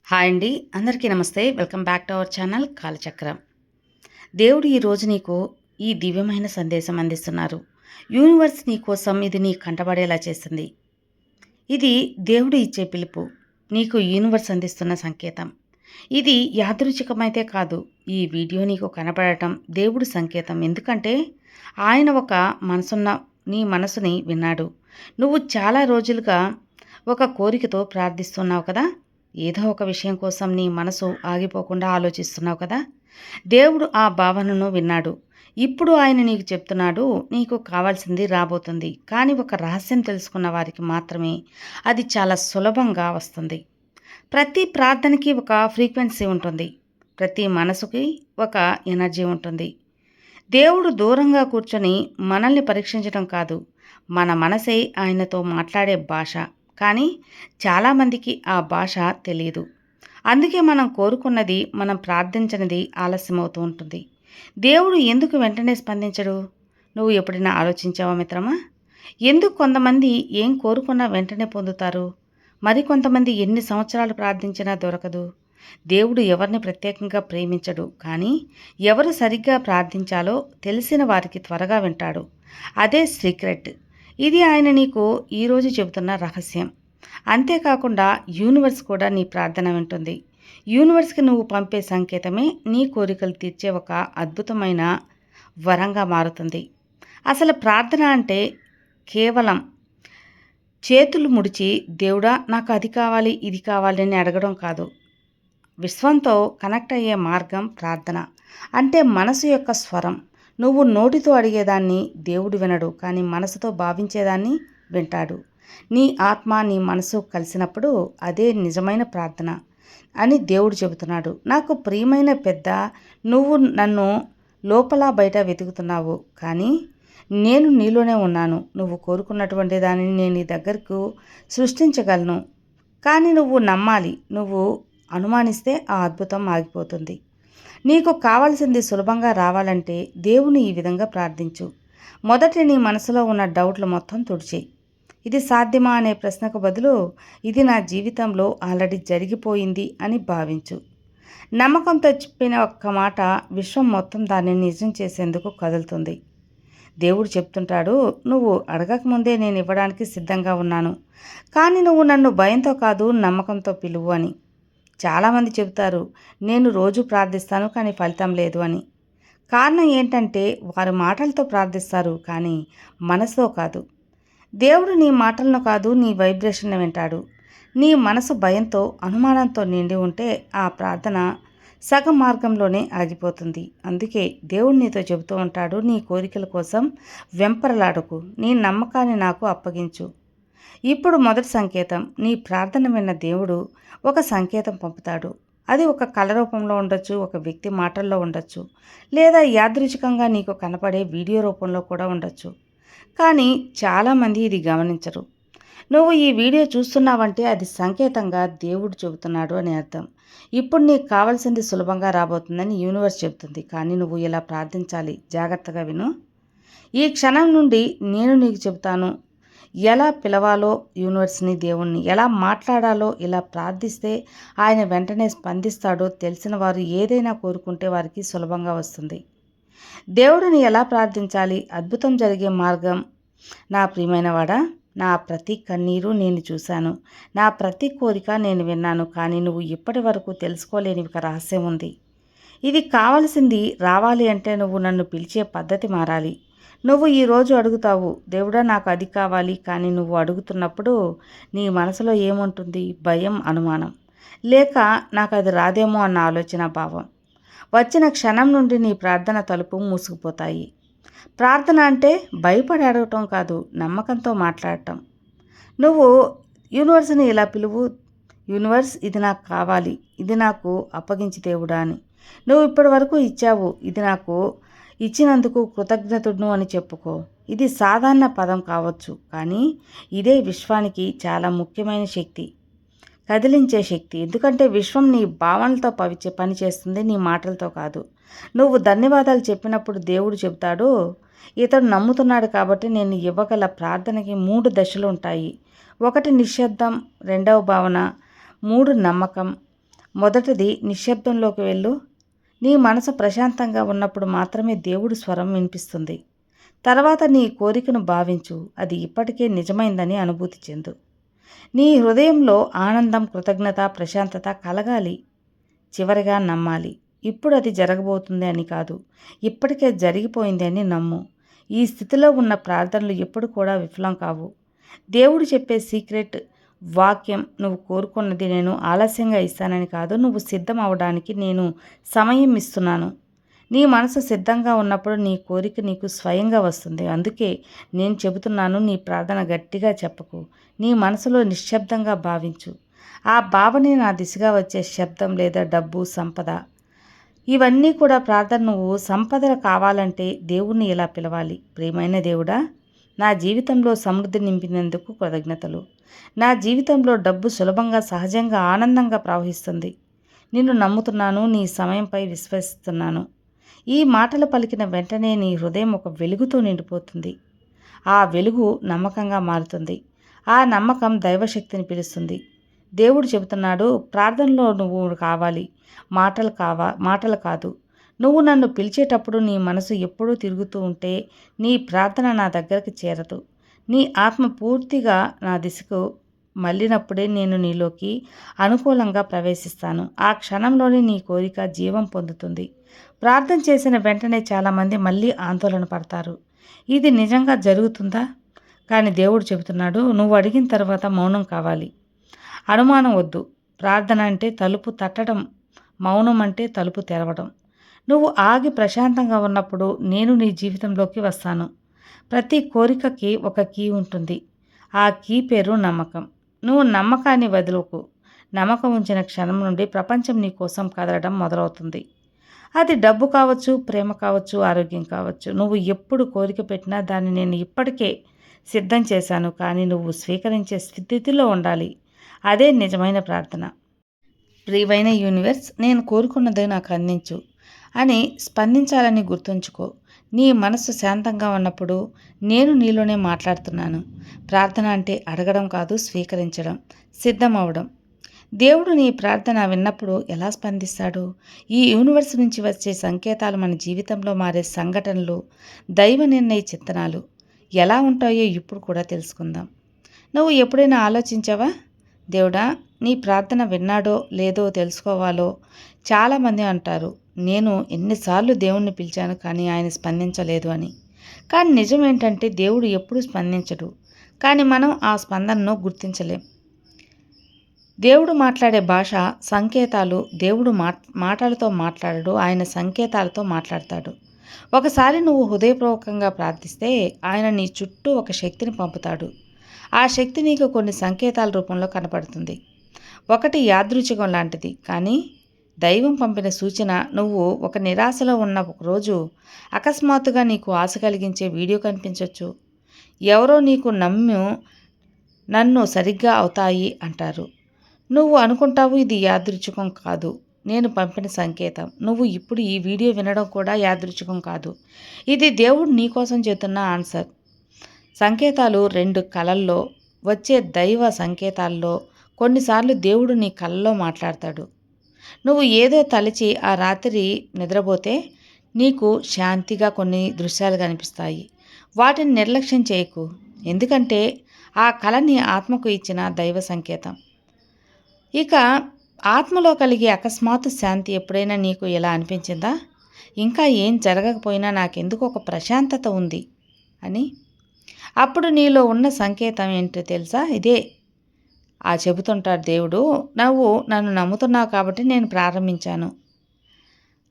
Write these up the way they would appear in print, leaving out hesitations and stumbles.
Hi అండి. అందరికీ నమస్తే. Welcome back to our channel Kalachakram. దేవుడు ఈరోజు నీకు ఈ దివ్యమైన సందేశం అందిస్తున్నారు. యూనివర్స్ నీ కోసం ఇది నీ కంటబడేలా చేస్తుంది. ఇది దేవుడు ఇచ్చే పిలుపు. నీకు యూనివర్స్ అందిస్తున్న సంకేతం. ఇది యాదృచ్ఛికమైతే కాదు. ఈ వీడియో నీకు కనబడటం దేవుడి సంకేతం. ఎందుకంటే ఆయన ఒక మనసున్న నీ మనసుని విన్నాడు. నువ్వు చాలా రోజులుగా ఒక కోరికతో ప్రార్థిస్తున్నావు కదా. ఏదో ఒక విషయం కోసం నీ మనసు ఆగిపోకుండా ఆలోచిస్తున్నావు కదా. దేవుడు ఆ భావనను విన్నాడు. ఇప్పుడు ఆయన నీకు చెప్తున్నాడు, నీకు కావాల్సింది రాబోతుంది. కానీ ఒక రహస్యం తెలుసుకున్న వారికి మాత్రమే అది చాలా సులభంగా వస్తుంది. ప్రతి ప్రార్థనకి ఒక ఫ్రీక్వెన్సీ ఉంటుంది. ప్రతి మనసుకి ఒక ఎనర్జీ ఉంటుంది. దేవుడు దూరంగా కూర్చొని మనల్ని పరీక్షించడం కాదు, మన మనసే ఆయనతో మాట్లాడే భాష. కానీ చాలామందికి ఆ భాష తెలియదు. అందుకే మనం కోరుకున్నది, మనం ప్రార్థించినది ఆలస్యమవుతూ ఉంటుంది. దేవుడు ఎందుకు వెంటనే స్పందించడు? నువ్వు ఎప్పుడైనా ఆలోచించావా మిత్రమా? ఎందుకు కొంతమంది ఏం కోరుకున్నా వెంటనే పొందుతారు, మరికొంతమంది ఎన్ని సంవత్సరాలు ప్రార్థించినా దొరకదు? దేవుడు ఎవరిని ప్రత్యేకంగా ప్రేమించడు, కానీ ఎవరు సరిగ్గా ప్రార్థించాలో తెలిసిన వారికి త్వరగా వింటాడు. అదే సీక్రెట్. ఇది ఆయన నీకు ఈరోజు చెబుతున్న రహస్యం. అంతేకాకుండా యూనివర్స్ కూడా నీ ప్రార్థన వింటుంది. యూనివర్స్కి నువ్వు పంపే సంకేతమే నీ కోరికలు తీర్చే ఒక అద్భుతమైన వరంగా మారుతుంది. అసలు ప్రార్థన అంటే కేవలం చేతులు ముడిచి దేవుడా నాకు అది కావాలి ఇది కావాలి అని అడగడం కాదు. విశ్వంతో కనెక్ట్ అయ్యే మార్గం ప్రార్థన. అంటే మనసు యొక్క స్వరం. నువ్వు నోటితో అడిగేదాన్ని దేవుడు వినడు, కానీ మనసుతో భావించేదాన్ని వింటాడు. నీ ఆత్మ నీ మనసు కలిసినప్పుడు అదే నిజమైన ప్రార్థన అని దేవుడు చెబుతున్నాడు. నాకు ప్రియమైన పెద్ద, నువ్వు నన్ను లోపల బయట వెతుకుతున్నావు, కానీ నేను నీలోనే ఉన్నాను. నువ్వు కోరుకున్నటువంటి దానిని నేను నీ దగ్గరకు సృష్టించగలను. కానీ నువ్వు నమ్మాలి. నువ్వు అనుమానిస్తే ఆ అద్భుతం ఆగిపోతుంది. నీకు కావాల్సింది సులభంగా రావాలంటే దేవుని ఈ విధంగా ప్రార్థించు. మొదట నీ మనసులో ఉన్న డౌట్లు మొత్తం తుడిచేయి. ఇది సాధ్యమా అనే ప్రశ్నకు బదులు ఇది నా జీవితంలో ఆల్రెడీ జరిగిపోయింది అని భావించు. నమ్మకంతో చెప్పిన ఒక్క మాట విశ్వం మొత్తం దాన్ని నిజం చేసేందుకు కదులుతుంది. దేవుడు చెప్తుంటాడు, నువ్వు అడగకముందే నేను ఇవ్వడానికి సిద్ధంగా ఉన్నాను, కానీ నువ్వు నన్ను భయంతో కాదు నమ్మకంతో పిలువు అని. చాలామంది చెబుతారు, నేను రోజు ప్రార్థిస్తాను కానీ ఫలితం లేదు అని. కారణం ఏంటంటే వారు మాటలతో ప్రార్థిస్తారు కానీ మనసుతో కాదు. దేవుడు నీ మాటలను కాదు, నీ వైబ్రేషన్ వింటాడు. నీ మనసు భయంతో అనుమానంతో నిండి ఉంటే ఆ ప్రార్థన సగం మార్గంలోనే ఆగిపోతుంది. అందుకే దేవుడు నీతో చెబుతూ ఉంటాడు, నీ కోరికల కోసం వెంపరలాడకు, నీ నమ్మకాన్ని నాకు అప్పగించు. ఇప్పుడు మొదటి సంకేతం. నీ ప్రార్థన విన్న దేవుడు ఒక సంకేతం పంపుతాడు. అది ఒక కళ రూపంలో ఉండొచ్చు, ఒక వ్యక్తి మాటల్లో ఉండొచ్చు, లేదా యాదృచ్ఛికంగా నీకు కనపడే వీడియో రూపంలో కూడా ఉండొచ్చు. కానీ చాలామంది ఇది గమనించరు. నువ్వు ఈ వీడియో చూస్తున్నావంటే అది సంకేతంగా దేవుడు చెబుతున్నాడు అని అర్థం. ఇప్పుడు నీకు కావాల్సింది సులభంగా రాబోతుందని యూనివర్స్ చెబుతుంది. కానీ నువ్వు ఇలా ప్రార్థించాలి. జాగ్రత్తగా విను. ఈ క్షణం నుండి నేను నీకు చెబుతాను ఎలా పిలవాలో యూనివర్స్ని, దేవుణ్ణి ఎలా మాట్లాడాలో. ఇలా ప్రార్థిస్తే ఆయన వెంటనే స్పందిస్తాడో తెలిసిన వారు ఏదైనా కోరుకుంటే వారికి సులభంగా వస్తుంది. దేవుడిని ఎలా ప్రార్థించాలి? అద్భుతం జరిగే మార్గం. నా ప్రియమైనవాడా, నా ప్రతి కన్నీరు నేను చూశాను, నా ప్రతి కోరిక నేను విన్నాను, కానీ నువ్వు ఇప్పటి వరకు తెలుసుకోలేని ఒక రహస్యం ఉంది. ఇది కావాల్సింది రావాలి అంటే నువ్వు నన్ను పిలిచే పద్ధతి మారాలి. నువ్వు ఈరోజు అడుగుతావు, దేవుడా నాకు అది కావాలి, కానీ నువ్వు అడుగుతున్నప్పుడు నీ మనసులో ఏముంటుంది? భయం, అనుమానం, లేక నాకు అది రాదేమో అన్న ఆలోచన భావం. వచ్చిన క్షణం నుండి నీ ప్రార్థన తలుపు మూసుకుపోతాయి. ప్రార్థన అంటే భయపడి అడగటం కాదు, నమ్మకంతో మాట్లాడటం. నువ్వు యూనివర్స్ని ఇలా పిలువు, యూనివర్స్ ఇది నాకు కావాలి, ఇది నాకు అప్పగించి దేవుడా అని. నువ్వు ఇప్పటి వరకు ఇచ్చావు, ఇది నాకు ఇచ్చినందుకు కృతజ్ఞతుడును అని చెప్పుకో. ఇది సాధారణ పదం కావచ్చు, కానీ ఇదే విశ్వానికి చాలా ముఖ్యమైన శక్తి, కదిలించే శక్తి. ఎందుకంటే విశ్వం నీ భావనలతో పనిచేస్తుంది, నీ మాటలతో కాదు. నువ్వు ధన్యవాదాలు చెప్పినప్పుడు దేవుడు చెబుతాడు, ఇతడు నమ్ముతున్నాడు కాబట్టి నేను ఇవ్వగల ప్రార్థనకి 3 దశలు ఉంటాయి. 1 నిశ్శబ్దం, 2వ భావన, 3 నమ్మకం, మొదటిది, నిశ్శబ్దంలోకి వెళ్ళు. నీ మనసు ప్రశాంతంగా ఉన్నప్పుడు మాత్రమే దేవుడి స్వరం వినిపిస్తుంది. తర్వాత నీ కోరికను భావించు, అది ఇప్పటికే నిజమైందని అనుభూతి చెందు. నీ హృదయంలో ఆనందం, కృతజ్ఞత, ప్రశాంతత కలగాలి. చివరిగా నమ్మాలి. ఇప్పుడు అది జరగబోతుంది అని కాదు, ఇప్పటికే జరిగిపోయింది అని నమ్ము. ఈ స్థితిలో ఉన్న ప్రార్థనలు ఎప్పుడు కూడా విఫలం కావు. దేవుడు చెప్పే సీక్రెట్ వాక్యం, నువ్వు కోరుకున్నది నేను ఆలస్యంగా ఇస్తానని కాదు, నువ్వు సిద్ధం అవడానికి నేను సమయం ఇస్తున్నాను. నీ మనసు సిద్ధంగా ఉన్నప్పుడు నీ కోరిక నీకు స్వయంగా వస్తుంది. అందుకే నేను చెబుతున్నాను, నీ ప్రార్థన గట్టిగా చెప్పకు, నీ మనసులో నిశ్శబ్దంగా భావించు. ఆ భావనే నా దిశగా వచ్చే శబ్దం లేదా డబ్బు, సంపద. ఇవన్నీ కూడా ప్రార్థన. నువ్వు సంపదలు కావాలంటే దేవుణ్ణి ఇలా పిలవాలి: ప్రియమైన దేవుడా, నా జీవితంలో సమృద్ధి నింపినందుకు కృతజ్ఞతలు. నా జీవితంలో డబ్బు సులభంగా, సహజంగా, ఆనందంగా ప్రవహిస్తుంది. నిన్ను నమ్ముతున్నాను, నీ సమయంపై విశ్వసిస్తున్నాను. ఈ మాటలు పలికిన వెంటనే నీ హృదయం ఒక వెలుగుతో నిండిపోతుంది. ఆ వెలుగు నమ్మకంగా మారుతుంది. ఆ నమ్మకం దైవశక్తిని పిలుస్తుంది. దేవుడు చెబుతున్నాడు, ప్రార్థనలో నువ్వు కావాలి, మాటలు కాదు. నువ్వు నన్ను పిలిచేటప్పుడు నీ మనసు ఎప్పుడూ తిరుగుతూ ఉంటే నీ ప్రార్థన నా దగ్గరికి చేరదు. నీ ఆత్మ పూర్తిగా నా దిశకు మళ్ళినప్పుడే నేను నీలోకి అనుకూలంగా ప్రవేశిస్తాను. ఆ క్షణంలోనే నీ కోరిక జీవం పొందుతుంది. ప్రార్థన చేసిన వెంటనే చాలామంది మళ్ళీ ఆందోళన పడతారు. ఇది నిజంగా జరుగుతుందా? కానీ దేవుడు చెబుతున్నాడు, నువ్వు అడిగిన తర్వాత మౌనం కావాలి. అనుమానం వద్దు. ప్రార్థన అంటే తలుపు తట్టడం, మౌనం అంటే తలుపు తెరవడం. నువ్వు ఆగి ప్రశాంతంగా ఉన్నప్పుడు నేను నీ జీవితంలోకి వస్తాను. ప్రతి కోరికకి ఒక కీ ఉంటుంది. ఆ కీ పేరు నమ్మకం. నువ్వు నమ్మకాన్ని వదలకు. నమ్మకం ఉంచిన క్షణం నుండి ప్రపంచం నీ కోసం కదలడం మొదలవుతుంది. అది డబ్బు కావచ్చు, ప్రేమ కావచ్చు, ఆరోగ్యం కావచ్చు. నువ్వు ఎప్పుడు కోరిక పెట్టినా దాన్ని నేను ఇప్పటికే సిద్ధం చేశాను, కానీ నువ్వు స్వీకరించే స్థితిలో ఉండాలి. అదే నిజమైన ప్రార్థన. ప్రియమైన యూనివర్స్, నేను కోరుకున్నది నాకు అందించు అని స్పందించాలని గుర్తుంచుకో. నీ మనసు శాంతంగా ఉన్నప్పుడు నేను నీలోనే మాట్లాడుతున్నాను. ప్రార్థన అంటే అడగడం కాదు, స్వీకరించడం, సిద్ధం అవడం. దేవుడు నీ ప్రార్థన విన్నప్పుడు ఎలా స్పందిస్తాడు? ఈ యూనివర్స్ నుంచి వచ్చే సంకేతాలు, మన జీవితంలో మారే సంఘటనలు, దైవ నిర్ణయ చిత్తనాలు ఎలా ఉంటాయో ఇప్పుడు కూడా తెలుసుకుందాం. నువ్వు ఎప్పుడైనా ఆలోచించావా, దేవుడా నీ ప్రార్థన విన్నాడో లేదో తెలుసుకోవాలో? చాలామంది అంటారు, నేను ఎన్నిసార్లు దేవుణ్ణి పిలిచాను కానీ ఆయన స్పందించలేదు అని. కానీ నిజం ఏంటంటే దేవుడు ఎప్పుడూ స్పందించడు, కానీ మనం ఆ స్పందనను గుర్తించలేం. దేవుడు మాట్లాడే భాష సంకేతాలు. దేవుడు మాటలతో మాట్లాడడు, ఆయన సంకేతాలతో మాట్లాడతాడు. ఒకసారి నువ్వు హృదయపూర్వకంగా ప్రార్థిస్తే ఆయన నీ చుట్టూ ఒక శక్తిని పంపుతాడు. ఆ శక్తి నీకు కొన్ని సంకేతాల రూపంలో కనపడుతుంది. ఒకటి యాదృచ్ఛికం లాంటిది, కానీ దైవం పంపిన సూచన. నువ్వు ఒక నిరాశలో ఉన్న ఒకరోజు అకస్మాత్తుగా నీకు ఆశ కలిగించే వీడియో కనిపించవచ్చు. ఎవరో నీకు నన్ను సరిగ్గా అవుతాయి అంటారు. నువ్వు అనుకుంటావు ఇది యాదృచ్ఛికం కాదు, నేను పంపిన సంకేతం. నువ్వు ఇప్పుడు ఈ వీడియో వినడం కూడా యాదృచ్ఛికం కాదు, ఇది దేవుడు నీకోసం చెబుతున్న ఆన్సర్. సంకేతాలు రెండు కళల్లో వచ్చే దైవ సంకేతాల్లో కొన్నిసార్లు దేవుడు నీ కళ్ళలో మాట్లాడతాడు. నువ్వు ఏదో తలచి ఆ రాత్రి నిద్రపోతే నీకు శాంతిగా కొన్ని దృశ్యాలు కనిపిస్తాయి. వాటిని నిర్లక్ష్యం చేయకు, ఎందుకంటే ఆ కళ నీ ఆత్మకు ఇచ్చిన దైవ సంకేతం. ఇక ఆత్మలో కలిగే అకస్మాత్తు శాంతి ఎప్పుడైనా నీకు ఎలా అనిపించిందా? ఇంకా ఏం జరగకపోయినా నాకెందుకు ఒక ప్రశాంతత ఉంది అని. అప్పుడు నీలో ఉన్న సంకేతం ఏంటో తెలుసా? ఇదే చెబుతుంటాడు దేవుడు, నువ్వు నన్ను నమ్ముతున్నావు కాబట్టి నేను ప్రారంభించాను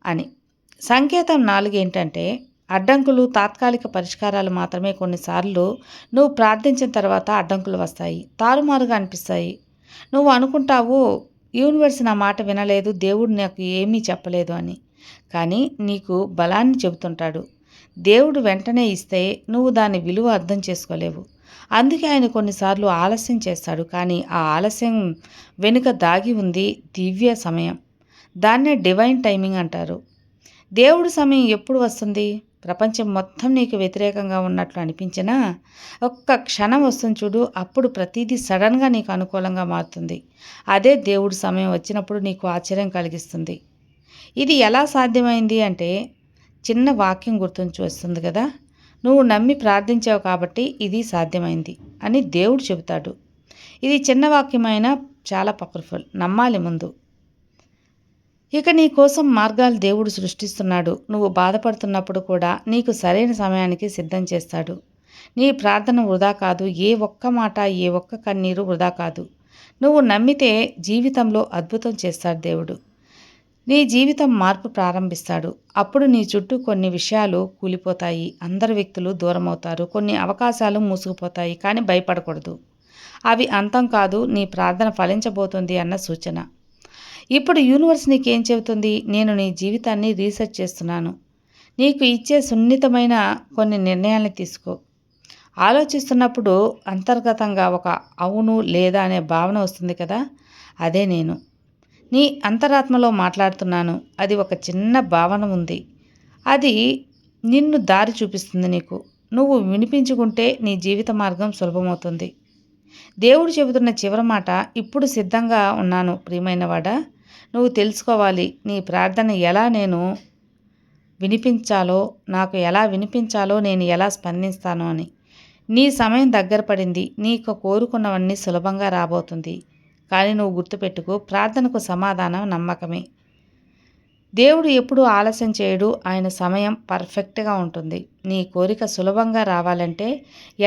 అని. సంకేతం 4 ఏంటంటే అడ్డంకులు, తాత్కాలిక పరిష్కారాలు మాత్రమే. కొన్నిసార్లు నువ్వు ప్రార్థించిన తర్వాత అడ్డంకులు వస్తాయి, తారుమారుగా అనిపిస్తాయి. నువ్వు అనుకుంటావు, యూనివర్స్ నా మాట వినలేదు, దేవుడు నాకు ఏమీ చెప్పలేదు అని. కానీ నీకు బలాన్ని చెబుతుంటాడు. దేవుడు వెంటనే ఇస్తే నువ్వు దాని విలువ అర్థం చేసుకోలేవు. అందుకే ఆయన కొన్నిసార్లు ఆలస్యం చేస్తాడు, కానీ ఆ ఆలస్యం వెనుక దాగి ఉంది దివ్య సమయం. దాన్నే డివైన్ టైమింగ్ అంటారు. దేవుడి సమయం ఎప్పుడు వస్తుంది? ప్రపంచం మొత్తం నీకు వ్యతిరేకంగా ఉన్నట్లు అనిపించినా ఒక్క క్షణం వస్తుంది చూడు, అప్పుడు ప్రతిదీ సడన్గా నీకు అనుకూలంగా మారుతుంది. అదే దేవుడి సమయం వచ్చినప్పుడు నీకు ఆశ్చర్యం కలిగిస్తుంది. ఇది ఎలా సాధ్యమైంది అంటే చిన్న వాక్యం గుర్తుంచి వస్తుంది కదా, నువ్వు నమ్మి ప్రార్థించావు కాబట్టి ఇది సాధ్యమైంది అని దేవుడు చెబుతాడు. ఇది చిన్న వాక్యమైనా చాలా పవర్ఫుల్. నమ్మాలి ముందు. ఇక నీ కోసం మార్గాలు దేవుడు సృష్టిస్తున్నాడు. నువ్వు బాధపడుతున్నప్పుడు కూడా నీకు సరైన సమయానికి సిద్ధం చేస్తాడు. నీ ప్రార్థన వృధా కాదు. ఏ ఒక్క మాట, ఏ ఒక్క కన్నీరు వృధా కాదు. నువ్వు నమ్మితే జీవితంలో అద్భుతం చేస్తాడు దేవుడు. నీ జీవితం మార్పు ప్రారంభిస్తాడు. అప్పుడు నీ చుట్టూ కొన్ని విషయాలు కూలిపోతాయి. అందరు వ్యక్తులు దూరమవుతారు. కొన్ని అవకాశాలు మూసుకుపోతాయి. కానీ భయపడకూడదు. అవి అంతం కాదు, నీ ప్రార్థన ఫలించబోతుంది అన్న సూచన. ఇప్పుడు యూనివర్స్ నీకేం చెబుతుంది? నేను నీ జీవితాన్ని రీసెర్చ్ చేస్తున్నాను. నీకు ఇచ్చే సున్నితమైన కొన్ని నిర్ణయాలను తీసుకో. ఆలోచిస్తున్నప్పుడు అంతర్గతంగా ఒక అవును లేదా అనే భావన వస్తుంది కదా, అదే నేను. నీ అంతరాత్మలో మాట్లాడుతున్నాను. అది ఒక చిన్న భావన ఉంది. అది నిన్ను దారి చూపిస్తుంది నీకు. నువ్వు వినిపించుకుంటే నీ జీవిత మార్గం సులభమవుతుంది. దేవుడు చెబుతున్న చివరి మాట, ఇప్పుడు సిద్ధంగా ఉన్నాను ప్రియమైనవాడా. నువ్వు తెలుసుకోవాలి నీ ప్రార్థన ఎలా నేను వినిపించాలో, నాకు ఎలా వినిపించాలో, నేను ఎలా స్పందిస్తానో అని. నీ సమయం దగ్గర పడింది. నీకు కోరుకున్నవన్నీ సులభంగా రాబోతుంది. కానీ నువ్వు గుర్తుపెట్టుకో, ప్రార్థనకు సమాధానం నమ్మకమే. దేవుడు ఎప్పుడూ ఆలస్యం చేయడు. ఆయన సమయం పర్ఫెక్ట్గా ఉంటుంది. నీ కోరిక సులభంగా రావాలంటే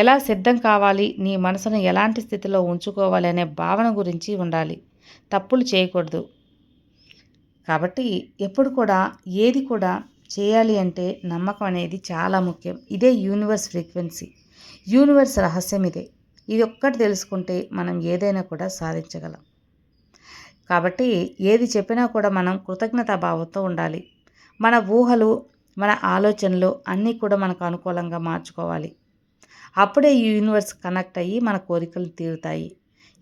ఎలా సిద్ధం కావాలి, నీ మనసును ఎలాంటి స్థితిలో ఉంచుకోవాలి అనే భావన గురించి ఉండాలి. తప్పులు చేయకూడదు. కాబట్టి ఎప్పుడు కూడా ఏది కూడా చేయాలి అంటే నమ్మకం అనేది చాలా ముఖ్యం. ఇదే యూనివర్స్ ఫ్రీక్వెన్సీ. యూనివర్స్ రహస్యం ఇదే. ఇది ఒక్కటి తెలుసుకుంటే మనం ఏదైనా కూడా సాధించగలం. కాబట్టి ఏది చెప్పినా కూడా మనం కృతజ్ఞతాభావంతో ఉండాలి. మన ఊహలు, మన ఆలోచనలు అన్నీ కూడా మనకు అనుకూలంగా మార్చుకోవాలి. అప్పుడే ఈ యూనివర్స్ కనెక్ట్ అయ్యి మన కోరికలు తీరుతాయి.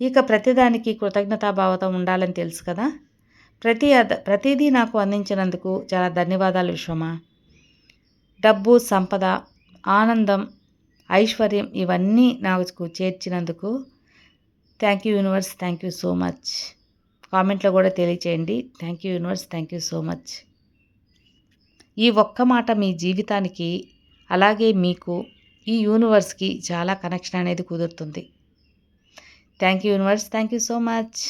ఇక ప్రతిదానికి కృతజ్ఞతాభావంతో ఉండాలని తెలుసు కదా. ప్రతిదీ నాకు అందించినందుకు చాలా ధన్యవాదాలు విశ్వమా. డబ్బు, సంపద, ఆనందం, ఐశ్వర్యం ఇవన్నీ నాకు చేర్చినందుకు thank you universe. Thank you so much. కామెంట్లో కూడా తెలియచేయండి. Thank you universe. Thank you so much. ఈ ఒక్క మాట మీ జీవితానికి, అలాగే మీకు, ఈ యూనివర్స్కి చాలా కనెక్షన్ అనేది కుదురుతుంది. Thank you universe. Thank you so much.